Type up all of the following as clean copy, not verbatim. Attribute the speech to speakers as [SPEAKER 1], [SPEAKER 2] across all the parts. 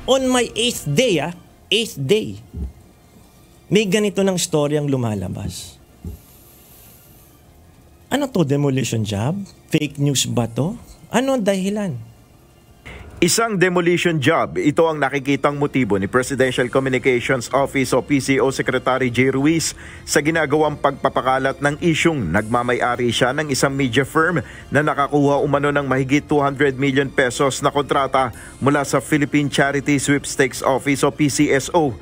[SPEAKER 1] On my 8th day, 8th day, may ganito ng storyang lumalabas. Ano to, demolition job? Fake news ba to? Ano ang dahilan?
[SPEAKER 2] Isang demolition job, ito ang nakikitang motibo ni Presidential Communications Office o PCO Secretary Jay Ruiz sa ginagawang pagpapakalat ng isyung nagmamay-ari siya ng isang media firm na nakakuha umano ng mahigit 200 million pesos na kontrata mula sa Philippine Charity Sweepstakes Office o PCSO.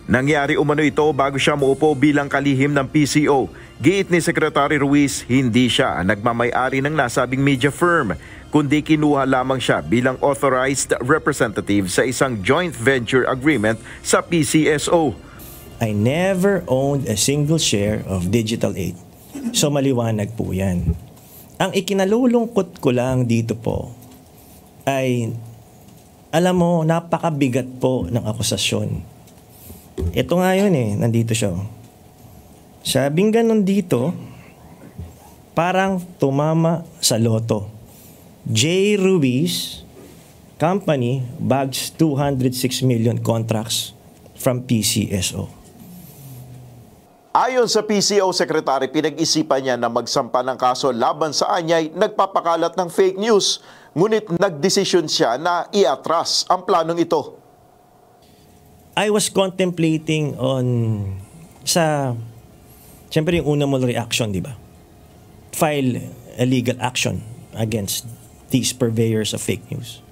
[SPEAKER 2] Nangyari umano ito bago siya muupo bilang kalihim ng PCO. Giit ni Secretary Ruiz, hindi siya ang nagmamay-ari ng nasabing media firm, kundi kinuha lamang siya bilang authorized representative sa isang joint venture agreement sa PCSO.
[SPEAKER 1] I never owned a single share of Digital 8. So maliwanag po yan. Ang ikinalulungkot ko lang dito po ay, alam mo, napakabigat po ng akusasyon. Ito nga yun nandito siya. Sabing ganun dito, parang tumama sa loto. Jay Ruiz Company bags 206 million contracts from PCSO.
[SPEAKER 2] Ayon sa PCO Secretary, pinag-isipan niya na magsampa ng kaso laban sa anyay nagpapakalat ng fake news. Ngunit nagdesisyon siya na iatras ang planong ito.
[SPEAKER 1] I was contemplating siyempre yung una mong reaction, di ba? File a legal action against these purveyors of fake news.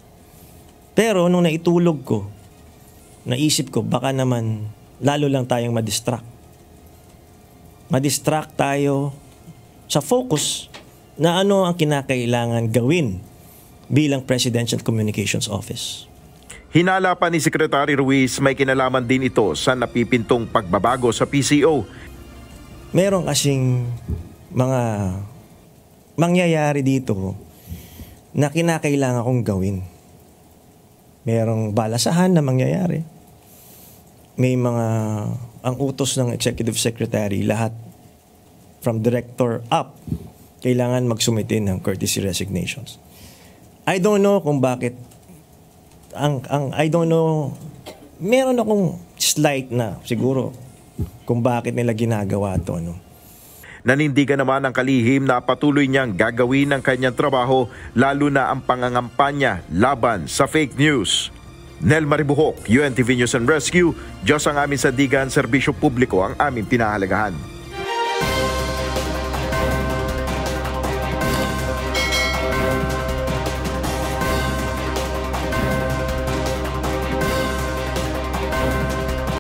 [SPEAKER 1] Pero nung naitulog ko, naisip ko, baka naman lalo lang tayong madistract. Madistract tayo sa focus na ano ang kinakailangan gawin bilang Presidential Communications Office.
[SPEAKER 2] Hinala pa ni Secretary Ruiz, may kinalaman din ito sa napipintong pagbabago sa PCO.
[SPEAKER 1] Meron kasing mga mangyayari dito na kinakailangan kong gawin. Merong balasahan na mangyayari. May ang utos ng Executive Secretary, lahat from Director up, kailangan magsumite ng courtesy resignations. I don't know kung bakit, I don't know, meron akong slight na siguro kung bakit nila ginagawa ito.
[SPEAKER 2] Nanindigan naman ang kalihim na patuloy niyang gagawin ang kanyang trabaho, lalo na ang pangangampanya laban sa fake news. Nel Maribuhok, UNTV News and Rescue. Diyos ang aming sandigan, serbisyo publiko ang aming pinahalagahan.